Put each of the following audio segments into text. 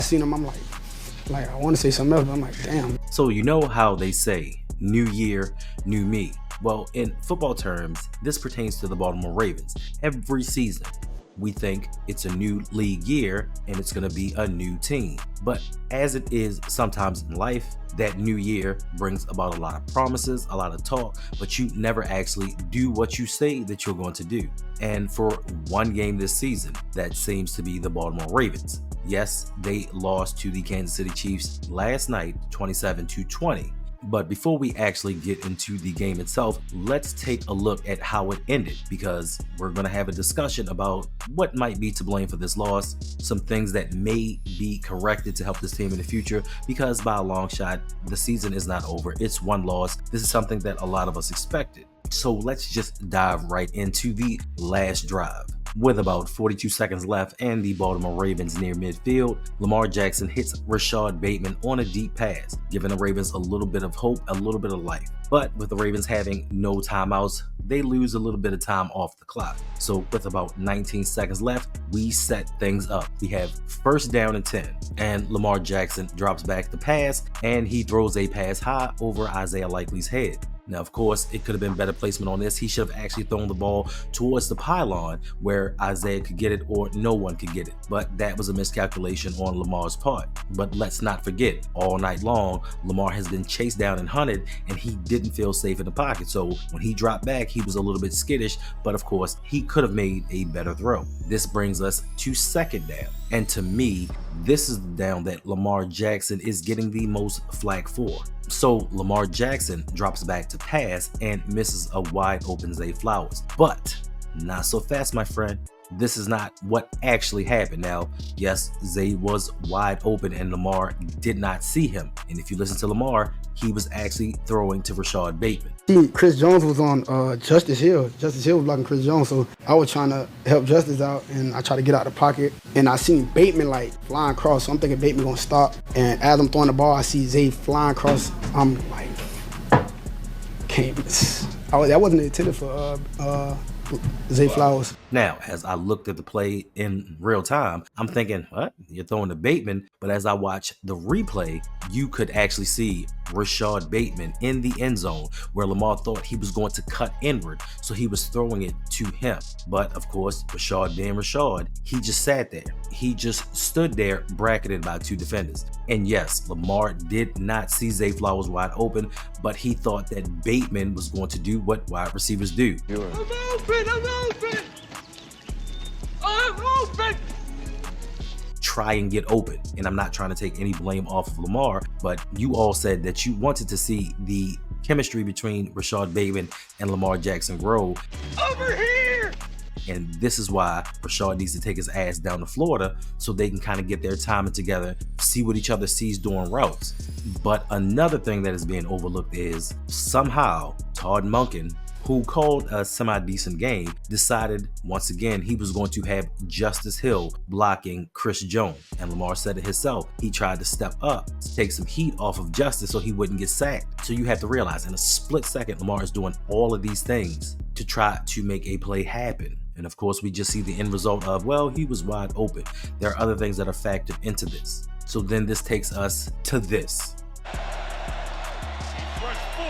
Seen him, I'm like I want to say something else, but I'm like, damn. So you know how they say, new year, new me. Well, in football terms, this pertains to the Baltimore Ravens. Every season, we think it's a new league year and it's going to be a new team. But as it is sometimes in life, that new year brings about a lot of promises, a lot of talk, but you never actually do what you say that you're going to do. And for one game this season, that seems to be the Baltimore Ravens. Yes, they lost to the Kansas City Chiefs last night, 27-20. But before we actually get into the game itself, let's take a look at how it ended, because we're going to have a discussion about what might be to blame for this loss, some things that may be corrected to help this team in the future, because by a long shot, the season is not over. It's one loss. This is something that a lot of us expected. So let's just dive right into the last drive. With about 42 seconds left and the Baltimore Ravens near midfield, Lamar Jackson hits Rashad Bateman on a deep pass, giving the Ravens a little bit of hope, a little bit of life. But with the Ravens having no timeouts, they lose a little bit of time off the clock. So with about 19 seconds left, we set things up. We have first down and 10, and Lamar Jackson drops back the pass, and he throws a pass high over Isaiah Likely's head. Now, of course, it could have been better placement on this. He should have actually thrown the ball towards the pylon where Isaiah could get it or no one could get it. But that was a miscalculation on Lamar's part. But let's not forget, all night long, Lamar has been chased down and hunted, and he didn't feel safe in the pocket. So when he dropped back, he was a little bit skittish, but of course, he could have made a better throw. This brings us to second down. And to me, this is the down that Lamar Jackson is getting the most flack for. So Lamar Jackson drops back to pass and misses a wide open Zay Flowers. But not so fast, my friend. This is not what actually happened. Now, yes, Zay was wide open and Lamar did not see him. And if you listen to Lamar, he was actually throwing to Rashad Bateman. Chris Jones was on Justice Hill. Justice Hill was blocking Chris Jones, so I was trying to help Justice out, and I tried to get out of the pocket, and I seen Bateman like flying across, so I'm thinking Bateman gonna stop, and as I'm throwing the ball, I see Zay flying across. I'm like, can't miss. That wasn't intended for Zay Flowers. Now, as I looked at the play in real time, I'm thinking, what? You're throwing to Bateman. But as I watched the replay, you could actually see Rashad Bateman in the end zone where Lamar thought he was going to cut inward. So he was throwing it to him. But of course, Rashad being Rashad, he just sat there. He just stood there bracketed by two defenders. And yes, Lamar did not see Zay Flowers wide open, but he thought that Bateman was going to do what wide receivers do. I'm open! I'm open! Try and get open. And I'm not trying to take any blame off of Lamar, but you all said that you wanted to see the chemistry between Rashad Bateman and Lamar Jackson grow. Over here! And this is why Rashad needs to take his ass down to Florida so they can kind of get their timing together, see what each other sees during routes. But another thing that is being overlooked is somehow Todd Monken, who called a semi-decent game, decided once again he was going to have Justice Hill blocking Chris Jones. And Lamar said it himself. He tried to step up to take some heat off of Justice so he wouldn't get sacked. So you have to realize in a split second, Lamar is doing all of these things to try to make a play happen. And of course, we just see the end result of, well, he was wide open. There are other things that are factored into this. So then this takes us to this. Rush 4.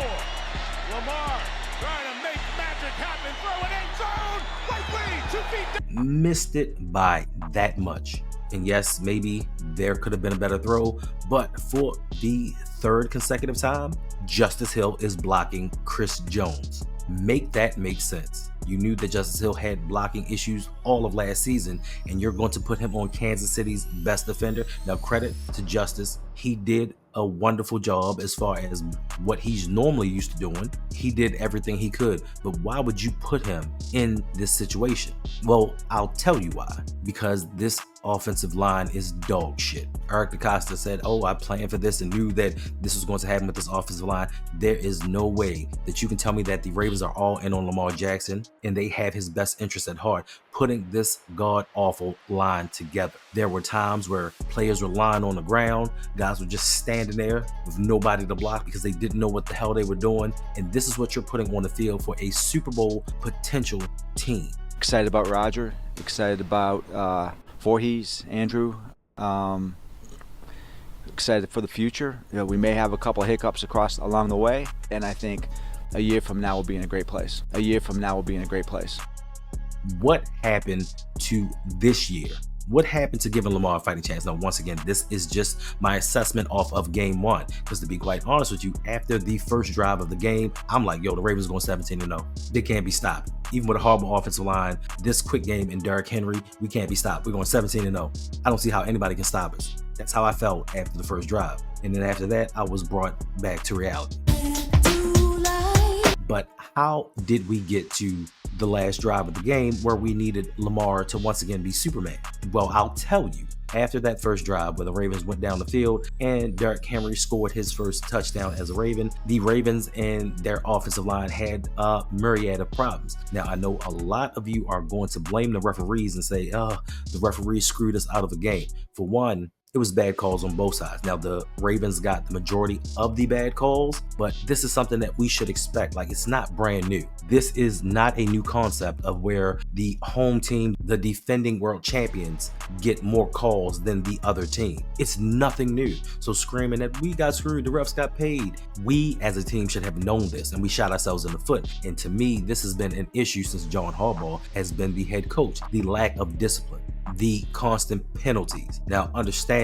Lamar trying to make magic happen. Throw it in zone. Right way, 2 feet down. Missed it by that much. And yes, maybe there could have been a better throw, but for the third consecutive time, Justice Hill is blocking Chris Jones. Make that make sense. You knew that Justice Hill had blocking issues all of last season, and you're going to put him on Kansas City's best defender. Now, credit to Justice. He did a wonderful job as far as what he's normally used to doing. He did everything he could, but why would you put him in this situation? Well, I'll tell you why. Because this offensive line is dog shit. Eric DeCosta said, oh, I planned for this and knew that this was going to happen with this offensive line. There is no way that you can tell me that the Ravens are all in on Lamar Jackson and they have his best interest at heart, putting this god-awful line together. There were times where players were lying on the ground, guys were just standing there with nobody to block because they didn't know what the hell they were doing, and this is what you're putting on the field for a Super Bowl potential team. Excited about Roger, excited about Voorhees, Andrew. excited for the future. We may have a couple of hiccups along the way, and I think a year from now we'll be in a great place. A year from now we'll be in a great place. What happened to this year? What happened to giving Lamar a fighting chance? Now, once again, this is just my assessment off of game one. Because to be quite honest with you, after the first drive of the game, I'm like, yo, the Ravens going 17-0. They can't be stopped. Even with a horrible offensive line, this quick game in Derrick Henry, we can't be stopped. We're going 17-0. I don't see how anybody can stop us. That's how I felt after the first drive. And then after that, I was brought back to reality. But how did we get to the last drive of the game where we needed Lamar to once again be Superman? Well, I'll tell you. After that first drive where the Ravens went down the field and Derrick Henry scored his first touchdown as a Raven, the Ravens and their offensive line had a myriad of problems. Now, I know a lot of you are going to blame the referees and say, the referees screwed us out of the game. For one, it was bad calls on both sides. Now, the Ravens got the majority of the bad calls, but this is something that we should expect. Like, it's not brand new. This is not a new concept of where the home team, the defending world champions, get more calls than the other team. It's nothing new. So screaming that we got screwed, the refs got paid. We as a team should have known this, and we shot ourselves in the foot. And to me, this has been an issue since John Harbaugh has been the head coach. The lack of discipline, the constant penalties. Now, understandably,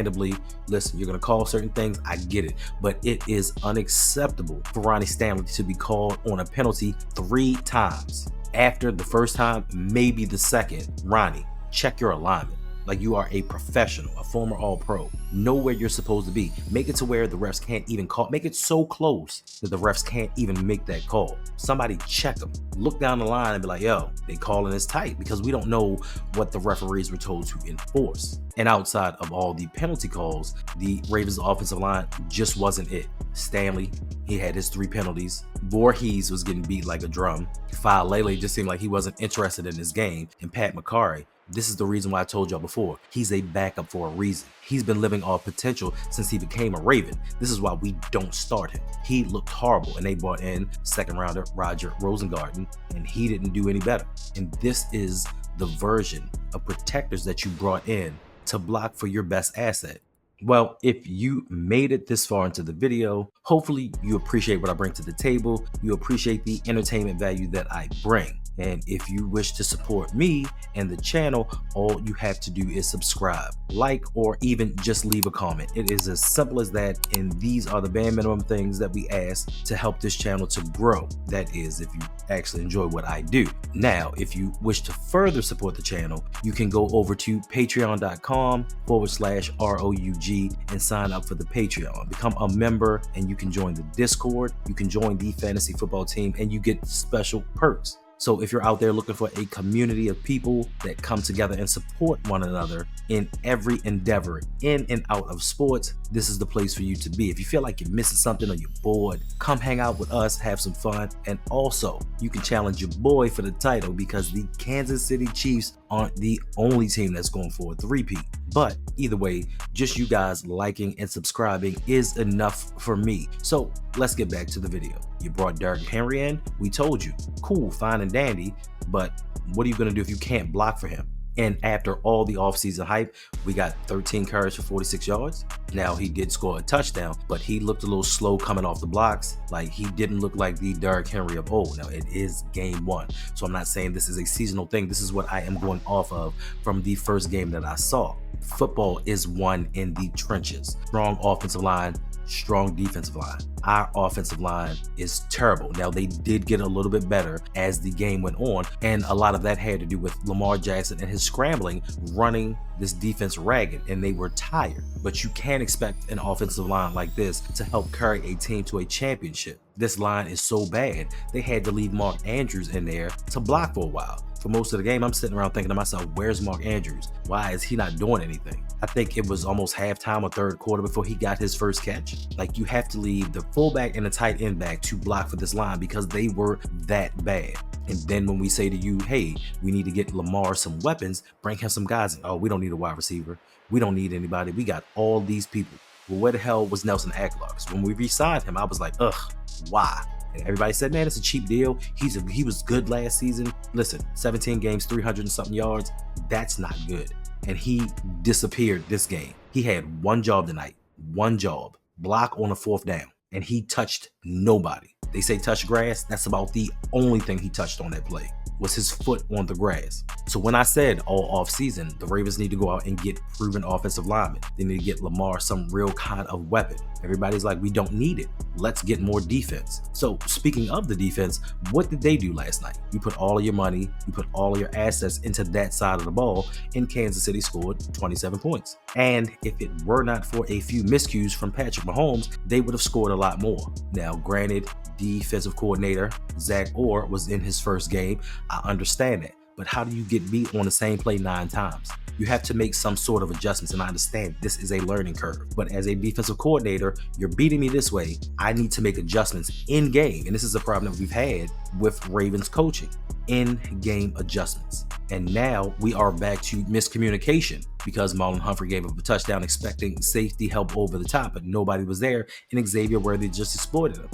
listen, you're going to call certain things, I get it, but it is unacceptable for Ronnie Stanley to be called on a penalty 3 times. After the first time, maybe the second, Ronnie, check your alignment. Like, you are a professional, a former All-Pro. Know where you're supposed to be. Make it to where the refs can't even call. Make it so close that the refs can't even make that call. Somebody check them. Look down the line and be like, yo, they calling this tight, because we don't know what the referees were told to enforce. And outside of all the penalty calls, the Ravens offensive line just wasn't it. Stanley, he had his 3 penalties. Voorhees was getting beat like a drum. Lele just seemed like he wasn't interested in this game. And Pat McCarry, this is the reason why I told y'all before. He's a backup for a reason. He's been living off potential since he became a Raven. This is why we don't start him. He looked horrible, and they brought in second rounder Roger Rosengarten, and he didn't do any better. And this is the version of protectors that you brought in to block for your best asset. Well, if you made it this far into the video, hopefully you appreciate what I bring to the table. You appreciate the entertainment value that I bring. And if you wish to support me and the channel, all you have to do is subscribe, like, or even just leave a comment. It is as simple as that, and these are the bare minimum things that we ask to help this channel to grow. That is, if you actually enjoy what I do. Now, if you wish to further support the channel, you can go over to patreon.com/ROUG and sign up for the Patreon. Become a member, and you can join the Discord, you can join the fantasy football team, and you get special perks. So if you're out there looking for a community of people that come together and support one another in every endeavor in and out of sports, this is the place for you to be. If you feel like you're missing something or you're bored, come hang out with us, have some fun. And also, you can challenge your boy for the title, because the Kansas City Chiefs aren't the only team that's going for a 3-peat. But either way, just you guys liking and subscribing is enough for me. So let's get back to the video. You brought Derrick Henry in. We told you, cool, fine and dandy, but what are you going to do if you can't block for him? And after all the offseason hype, we got 13 carries for 46 yards. Now, he did score a touchdown, but he looked a little slow coming off the blocks. Like, he didn't look like the Derrick Henry of old. Now, it is game 1, so I'm not saying this is a seasonal thing. This is what I am going off of from the first game that I saw. Football is won in the trenches. Strong offensive line, strong defensive line. Our offensive line is terrible. Now, they did get a little bit better as the game went on, and a lot of that had to do with Lamar Jackson and his scrambling, running this defense ragged, and they were tired. But you can't expect an offensive line like this to help carry a team to a championship. This line is so bad, they had to leave Mark Andrews in there to block for a while. For most of the game, I'm sitting around thinking to myself, where's Mark Andrews? Why is he not doing anything? I think it was almost halftime or third quarter before he got his first catch. Like, you have to leave the fullback and the tight end back to block for this line because they were that bad. And then when we say to you, hey, we need to get Lamar some weapons, bring him some guys. Oh, we don't need a wide receiver. We don't need anybody. We got all these people. Well, where the hell was Nelson Aguilar? Because when we re-signed him, I was like, ugh, why? And everybody said, man, it's a cheap deal. He was good last season. Listen, 17 games, 300 and something yards. That's not good. And he disappeared this game. He had one job tonight. one job: block on a 4th down. And he touched nobody. They say touch grass. That's about the only thing he touched on that play, was his foot on the grass. So when I said all offseason, the Ravens need to go out and get proven offensive linemen. They need to get Lamar some real kind of weapon. Everybody's like, we don't need it. Let's get more defense. So speaking of the defense, what did they do last night? You put all of your money, you put all of your assets into that side of the ball, and Kansas City scored 27 points. And if it were not for a few miscues from Patrick Mahomes, they would have scored a lot more. Now, granted, defensive coordinator Zach Orr was in his first game. I understand that. But how do you get beat on the same play 9 times? You have to make some sort of adjustments, and I understand this is a learning curve. But as a defensive coordinator, you're beating me this way. I need to make adjustments in game. And this is a problem that we've had with Ravens coaching. In-game adjustments. And now we are back to miscommunication because Marlon Humphrey gave up a touchdown expecting safety help over the top, but nobody was there, and Xavier Worthy just exploited him.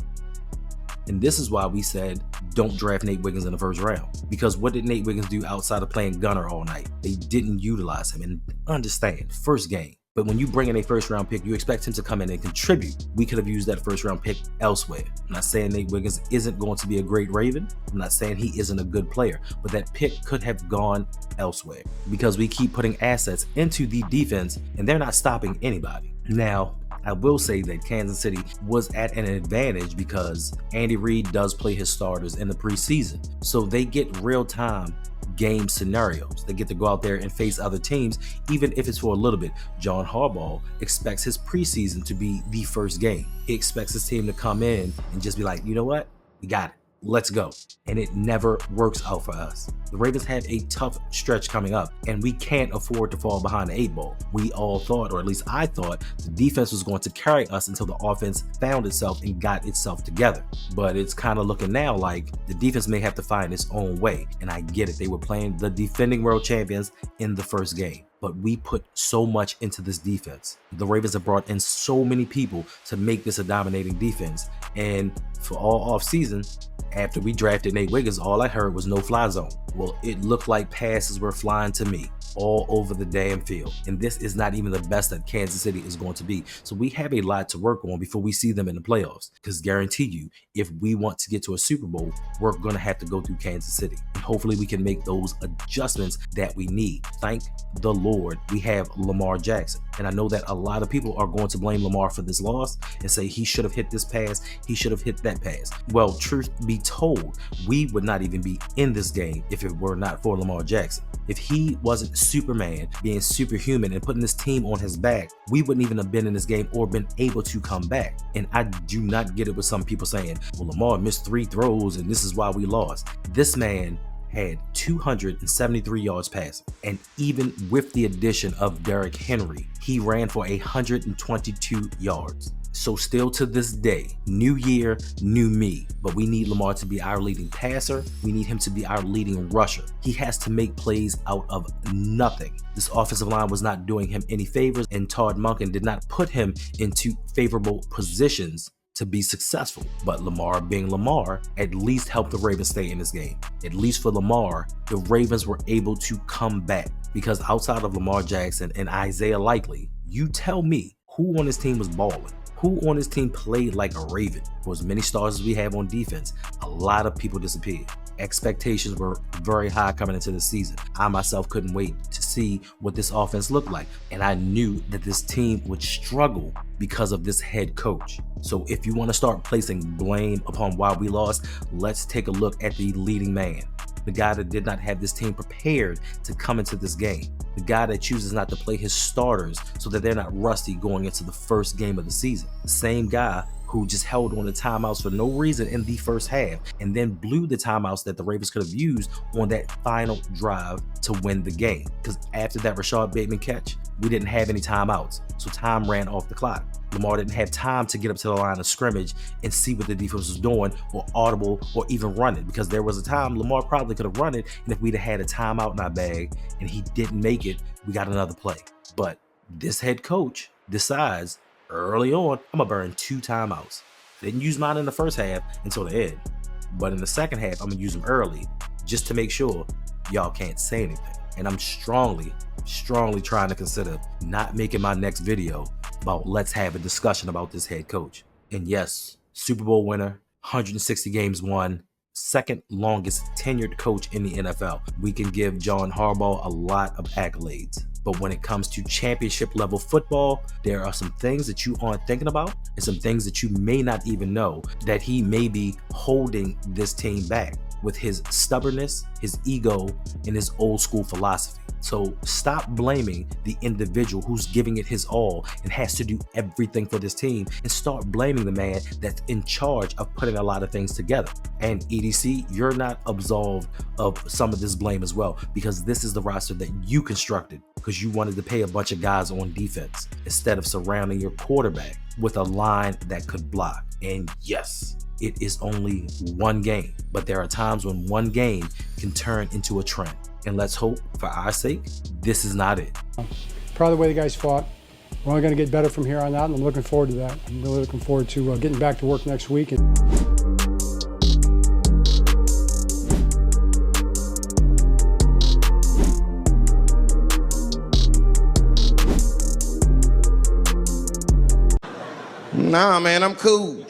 And this is why we said, don't draft Nate Wiggins in the first round. Because what did Nate Wiggins do outside of playing gunner all night? They didn't utilize him. And understand, first game. But when you bring in a first round pick, you expect him to come in and contribute. We could have used that first round pick elsewhere. I'm not saying Nate Wiggins isn't going to be a great Raven. I'm not saying he isn't a good player, but that pick could have gone elsewhere because we keep putting assets into the defense and they're not stopping anybody. Now, I will say that Kansas City was at an advantage because Andy Reid does play his starters in the preseason. So they get real-time game scenarios. They get to go out there and face other teams, even if it's for a little bit. John Harbaugh expects his preseason to be the first game. He expects his team to come in and just be like, you know what? We got it. Let's go. And it never works out for us. The Ravens have a tough stretch coming up, and we can't afford to fall behind the 8 ball. We all thought, or at least I thought, the defense was going to carry us until the offense found itself and got itself together. But it's kind of looking now like the defense may have to find its own way. And I get it. They were playing the defending world champions in the first game. But we put so much into this defense. The Ravens have brought in so many people to make this a dominating defense. And for all offseason, after we drafted Nate Wiggins, all I heard was no fly zone. Well, it looked like passes were flying to me all over the damn field. And this is not even the best that Kansas City is going to be. So we have a lot to work on before we see them in the playoffs. Because guarantee you, if we want to get to a Super Bowl, we're going to have to go through Kansas City. And hopefully we can make those adjustments that we need. Thank the Lord we have Lamar Jackson. And I know that a lot of people are going to blame Lamar for this loss and say he should have hit this pass, he should have hit that pass. Well, truth be told, we would not even be in this game if it were not for Lamar Jackson. If he wasn't Superman, being superhuman and putting this team on his back, we wouldn't even have been in this game or been able to come back. And I do not get it with some people saying, well, Lamar missed 3 throws and this is why we lost. This man had 273 yards passing. And even with the addition of Derrick Henry, he ran for 122 yards. So still to this day, new year, new me. But we need Lamar to be our leading passer. We need him to be our leading rusher. He has to make plays out of nothing. This offensive line was not doing him any favors, and Todd Monken did not put him into favorable positions to be successful. But Lamar being Lamar at least helped the Ravens stay in this game. At least for Lamar, the Ravens were able to come back. Because outside of Lamar Jackson and Isaiah Likely, you tell me who on this team was balling? Who on this team played like a Raven? For as many stars as we have on defense, a lot of people disappeared. Expectations were very high coming into the season. I myself couldn't wait to see what this offense looked like. And I knew that this team would struggle because of this head coach. So if you want to start placing blame upon why we lost, let's take a look at the leading man. The guy that did not have this team prepared to come into this game. The guy that chooses not to play his starters so that they're not rusty going into the first game of the season. The same guy who just held on to timeouts for no reason in the first half and then blew the timeouts that the Ravens could have used on that final drive to win the game. Because after that Rashad Bateman catch, we didn't have any timeouts. So time ran off the clock. Lamar didn't have time to get up to the line of scrimmage and see what the defense was doing or audible or even run it, because there was a time Lamar probably could have run it, and if we'd have had a timeout in our bag and he didn't make it, we got another play. But this head coach decides early on, I'm gonna burn 2 timeouts. I didn't use mine in the first half until the end, but in the second half, I'm gonna use them early just to make sure y'all can't say anything. And I'm strongly trying to consider not making my next video about let's have a discussion about this head coach. And yes, Super Bowl winner, 160 games won, second longest tenured coach in the NFL. We can give John Harbaugh a lot of accolades. But when it comes to championship level football, there are some things that you aren't thinking about and some things that you may not even know that he may be holding this team back with his stubbornness, his ego, and his old school philosophy. So stop blaming the individual who's giving it his all and has to do everything for this team and start blaming the man that's in charge of putting a lot of things together. And EDC, you're not absolved of some of this blame as well, because this is the roster that you constructed because you wanted to pay a bunch of guys on defense instead of surrounding your quarterback with a line that could block. And yes, it is only one game, but there are times when one game can turn into a trend. And let's hope, for our sake, this is not it. Proud of the way the guys fought. We're only going to get better from here on out, and I'm looking forward to that. I'm really looking forward to getting back to work next week. Nah, man, I'm cool.